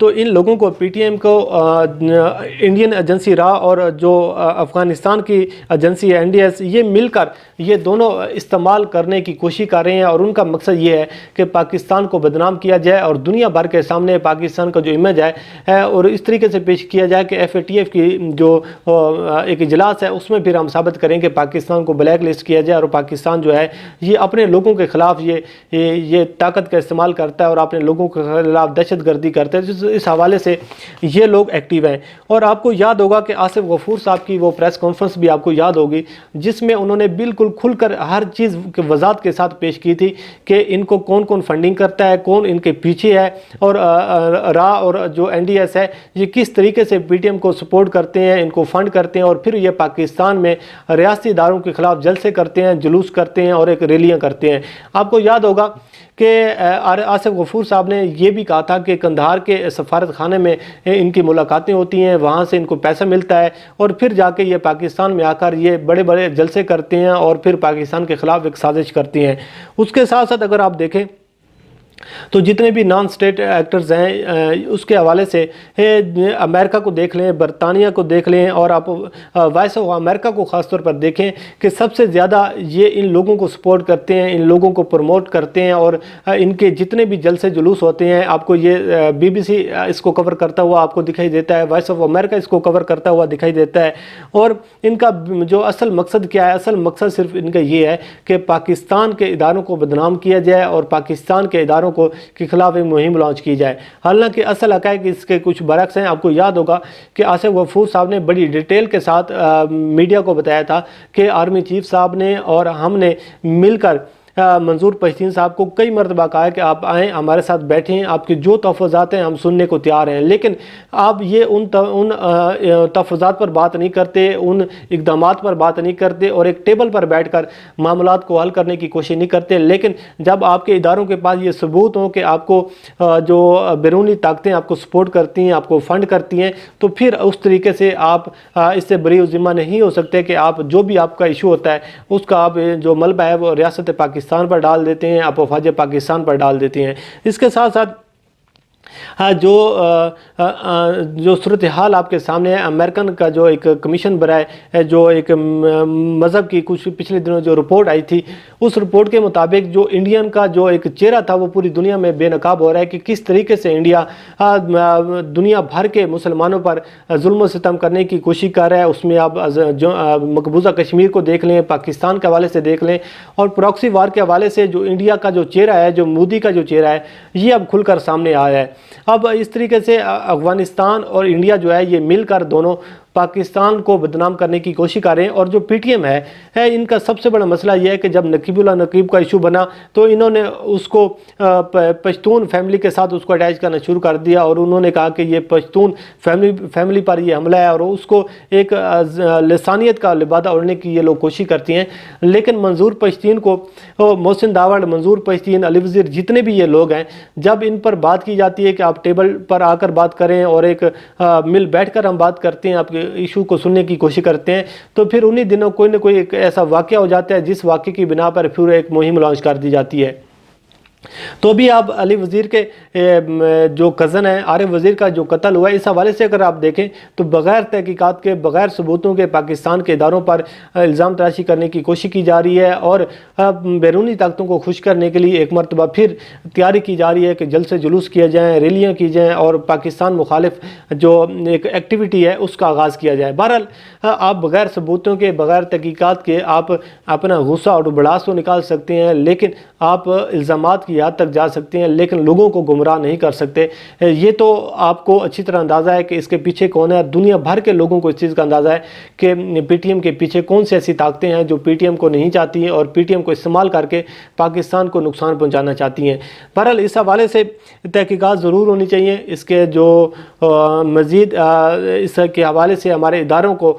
تو ان لوگوں کو پی ٹی ایم کو انڈین ایجنسی را اور جو افغانستان کی ایجنسی ہے NDS، یہ مل کر یہ دونوں استعمال کرنے کی کوشش کر رہے ہیں، اور ان کا مقصد یہ ہے کہ پاکستان کو بدنام کیا جائے اور دنیا بھر کے سامنے پاکستان کا جو امیج ہے اور اس طریقے سے پیش کیا جائے کہ FATF کی جو ایک اجلاس ہے اس میں پھر ہم ثابت کریں کہ پاکستان کو بلیک لسٹ کیا جائے، اور پاکستان جو ہے یہ اپنے لوگوں کے خلاف یہ طاقت کا استعمال کرتا ہے اور اپنے لوگوں کے خلاف دہشت گردی کرتا ہے۔ اس حوالے سے یہ لوگ ایکٹیو ہیں۔ اور آپ کو یاد ہوگا کہ آصف غفور صاحب کی وہ پریس کانفرنس بھی آپ کو یاد ہوگی، جس میں انہوں نے بالکل کھل کر ہر چیز کے وضاحت کے ساتھ پیش کی تھی کہ ان کو کون کون فنڈنگ کرتا ہے، کون ان کے پیچھے ہے، اور را اور جو NDS ہے یہ کس طریقے سے PTM کو سپورٹ کرتے ہیں، ان کو فنڈ کرتے ہیں، اور پھر یہ پاکستان میں ریاستی اداروں کے خلاف جلسے کرتے ہیں، جلوس کرتے ہیں اور ایک ریلیاں کرتے ہیں۔ آپ کو یاد ہوگا کہ آصف غفور صاحب نے یہ بھی کہا تھا کہ قندھار کے سفارت خانے میں ان کی ملاقاتیں ہوتی ہیں، وہاں سے ان کو پیسہ ملتا ہے، اور پھر جا کے یہ پاکستان میں آ کر یہ بڑے بڑے جلسے کرتے ہیں اور پھر پاکستان کے خلاف ایک سازش کرتے ہیں۔ اس کے ساتھ ساتھ اگر آپ دیکھیں تو جتنے بھی نان سٹیٹ ایکٹرز ہیں اس کے حوالے سے امریکہ کو دیکھ لیں، برطانیہ کو دیکھ لیں، اور آپ وائس آف امریکہ کو خاص طور پر دیکھیں کہ سب سے زیادہ یہ ان لوگوں کو سپورٹ کرتے ہیں، ان لوگوں کو پروموٹ کرتے ہیں، اور ان کے جتنے بھی جلسے جلوس ہوتے ہیں آپ کو یہ BBC اس کو کور کرتا ہوا آپ کو دکھائی دیتا ہے، وائس آف امریکہ اس کو کور کرتا ہوا دکھائی دیتا ہے۔ اور ان کا جو اصل مقصد کیا ہے؟ اصل مقصد صرف ان کا یہ ہے کہ پاکستان کے اداروں کو بدنام کیا جائے اور پاکستان کے اداروں کے خلاف ایک مہم لانچ کی جائے۔ حالانکہ اصل حقائق اس کے کچھ برعکس ہیں۔ آپ کو یاد ہوگا کہ آصف غفور صاحب نے بڑی ڈیٹیل کے ساتھ میڈیا کو بتایا تھا کہ آرمی چیف صاحب نے اور ہم نے مل کر منظور پشتین صاحب کو کئی مرتبہ کہا ہے کہ آپ آئیں، ہمارے ساتھ بیٹھیں، آپ کے جو تحفظات ہیں ہم سننے کو تیار ہیں، لیکن آپ یہ ان تحفظات پر بات نہیں کرتے، ان اقدامات پر بات نہیں کرتے، اور ایک ٹیبل پر بیٹھ کر معاملات کو حل کرنے کی کوشش نہیں کرتے۔ لیکن جب آپ کے اداروں کے پاس یہ ثبوت ہوں کہ آپ کو جو بیرونی طاقتیں آپ کو سپورٹ کرتی ہیں، آپ کو فنڈ کرتی ہیں، تو پھر اس طریقے سے آپ اس سے بری ذمہ نہیں ہو سکتے کہ آپ جو بھی آپ کا ایشو ہوتا ہے اس کا آپ جو ملبہ ہے وہ ریاست پاکستان پر ڈال دیتے ہیں، آپ افواج پاکستان پر ڈال دیتے ہیں۔ اس کے ساتھ ساتھ جو صورتحال آپ کے سامنے ہے، امریکن کا جو ایک کمیشن برائے جو ایک مذہب کی کچھ پچھلے دنوں جو رپورٹ آئی تھی، اس رپورٹ کے مطابق جو انڈین کا جو ایک چہرہ تھا وہ پوری دنیا میں بے نقاب ہو رہا ہے کہ کس طریقے سے انڈیا دنیا بھر کے مسلمانوں پر ظلم و ستم کرنے کی کوشش کر رہا ہے۔ اس میں آپ مقبوضہ کشمیر کو دیکھ لیں، پاکستان کے حوالے سے دیکھ لیں، اور پراکسی وار کے حوالے سے جو انڈیا کا جو چہرہ ہے، جو مودی کا جو چہرہ ہے، یہ اب کھل کر سامنے آیا ہے۔ اب اس طریقے سے افغانستان اور انڈیا جو ہے یہ مل کر دونوں پاکستان کو بدنام کرنے کی کوشش کر رہے ہیں۔ اور جو PTM ہے ان کا سب سے بڑا مسئلہ یہ ہے کہ جب نقیب اللہ نقیب کا ایشو بنا تو انہوں نے اس کو پشتون فیملی کے ساتھ اس کو اٹیچ کرنا شروع کر دیا، اور انہوں نے کہا کہ یہ پشتون فیملی پر یہ حملہ ہے، اور اس کو ایک لسانیت کا لبادہ اڑنے کی یہ لوگ کوشش کرتی ہیں۔ لیکن منظور پشتین کو، محسن داوڑ، منظور پشتین، علی وزیر، جتنے بھی یہ لوگ ہیں، جب ان پر بات کی جاتی ہے کہ آپ ٹیبل پر آ کر بات کریں اور ایک مل بیٹھ کر ہم بات کرتے ہیں، آپ کے ایشو کو سننے کی کوشش کرتے ہیں، تو پھر انہی دنوں کوئی نہ کوئی ایک ایسا واقعہ ہو جاتا ہے جس واقعے کی بنا پر پھر ایک مہم لانچ کر دی جاتی ہے۔ تو بھی آپ علی وزیر کے جو کزن ہیں، عارف وزیر کا جو قتل ہوا ہے، اس حوالے سے اگر آپ دیکھیں تو بغیر تحقیقات کے، بغیر ثبوتوں کے پاکستان کے اداروں پر الزام تراشی کرنے کی کوشش کی جا رہی ہے، اور بیرونی طاقتوں کو خوش کرنے کے لیے ایک مرتبہ پھر تیاری کی جا رہی ہے کہ جلسے جلوس کیے جائیں، ریلیاں کی جائیں، اور پاکستان مخالف جو ایک ایکٹیویٹی ہے اس کا آغاز کیا جائے۔ بہرحال آپ بغیر ثبوتوں کے، بغیر تحقیقات کے آپ اپنا غصہ اور بڑاس تو نکال سکتے ہیں، لیکن آپ الزامات کی حد تک جا سکتے ہیں، لیکن لوگوں کو گمراہ نہیں کر سکتے۔ یہ تو آپ کو اچھی طرح اندازہ ہے کہ اس کے پیچھے کون ہے۔ دنیا بھر کے لوگوں کو اس چیز کا اندازہ ہے کہ PTM کے پیچھے کون سی ایسی طاقتیں ہیں جو PTM کو نہیں چاہتی ہیں اور PTM کو استعمال کر کے پاکستان کو نقصان پہنچانا چاہتی ہیں۔ بہرحال اس حوالے سے تحقیقات ضرور ہونی چاہیے۔ اس کے جو مزید اس کے حوالے سے ہمارے اداروں کو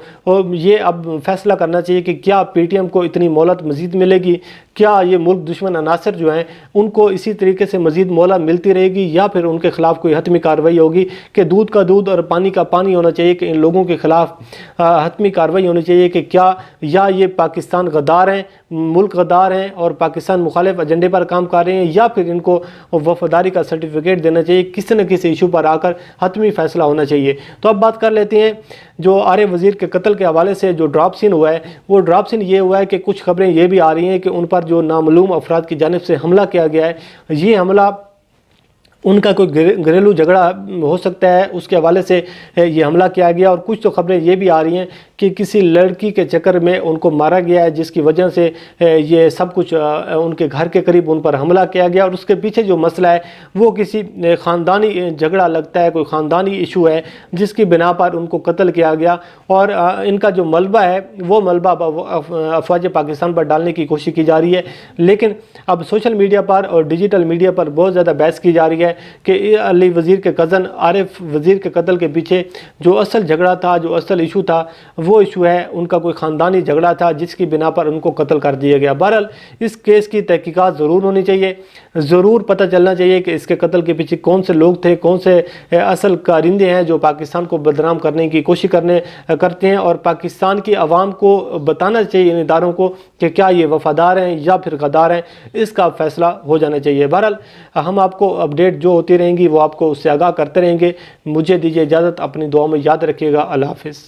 یہ اب فیصلہ کرنا چاہیے کہ کیا PTM کو اتنی مہلت مزید ملے گی، کیا یہ ملک دشمن عناصر جو ہیں ان کو اسی طریقے سے مزید مہلت ملتی رہے گی، یا پھر ان کے خلاف کوئی حتمی کارروائی ہوگی کہ دودھ کا دودھ اور پانی کا پانی ہونا چاہیے کہ ان لوگوں کے خلاف حتمی کارروائی ہونی چاہیے کہ کیا یا یہ پاکستان غدار ہیں، ملک غدار ہیں اور پاکستان مخالف ایجنڈے پر کام کر رہے ہیں، یا پھر ان کو وفاداری کا سرٹیفکیٹ دینا چاہیے، کسی نہ کسی ایشو پر آ کر حتمی فیصلہ ہونا چاہیے۔ تو اب بات کر لیتے ہیں جو عارف وزیر کے قتل کے حوالے سے جو ڈراپ سین ہوا ہے، وہ ڈراپ سین یہ ہوا ہے کہ کچھ خبریں یہ بھی آ رہی ہیں کہ ان پر جو نامعلوم افراد کی جانب سے حملہ کیا گیا ہے، یہ حملہ ان کا کوئی گھریلو جھگڑا ہو سکتا ہے، اس کے حوالے سے یہ حملہ کیا گیا، اور کچھ تو خبریں یہ بھی آ رہی ہیں کہ کسی لڑکی کے چکر میں ان کو مارا گیا ہے، جس کی وجہ سے یہ سب کچھ ان کے گھر کے قریب ان پر حملہ کیا گیا، اور اس کے پیچھے جو مسئلہ ہے وہ کسی خاندانی جھگڑا لگتا ہے، کوئی خاندانی ایشو ہے جس کی بنا پر ان کو قتل کیا گیا، اور ان کا جو ملبہ ہے وہ ملبہ افواج پاکستان پر ڈالنے کی کوشش کی جا رہی ہے۔ لیکن اب سوشل میڈیا پر اور ڈیجیٹل میڈیا پر بہت زیادہ بحث کی جا رہی ہے کہ علی وزیر کے کزن عارف وزیر کے قتل کے پیچھے جو اصل جھگڑا تھا، جو اصل ایشو تھا، وہ ایشو ہے ان کا کوئی خاندانی جھگڑا تھا جس کی بنا پر ان کو قتل کر دیا گیا۔ بہرحال اس کیس کی تحقیقات ضرور ہونی چاہیے، ضرور پتہ چلنا چاہیے کہ اس کے قتل کے پیچھے کون سے لوگ تھے، کون سے اصل کارندے ہیں جو پاکستان کو بدنام کرنے کی کوشش کرتے ہیں، اور پاکستان کی عوام کو بتانا چاہیے ان اداروں کو کہ کیا یہ وفادار ہیں یا پھر غدار ہیں، اس کا فیصلہ ہو جانا چاہیے۔ بہرحال ہم آپ کو اپڈیٹ جو ہوتی رہیں گی وہ آپ کو اس سے آگاہ کرتے رہیں گے۔ مجھے دیجیے اجازت، اپنی دعاؤں میں یاد رکھیے گا۔ اللہ حافظ۔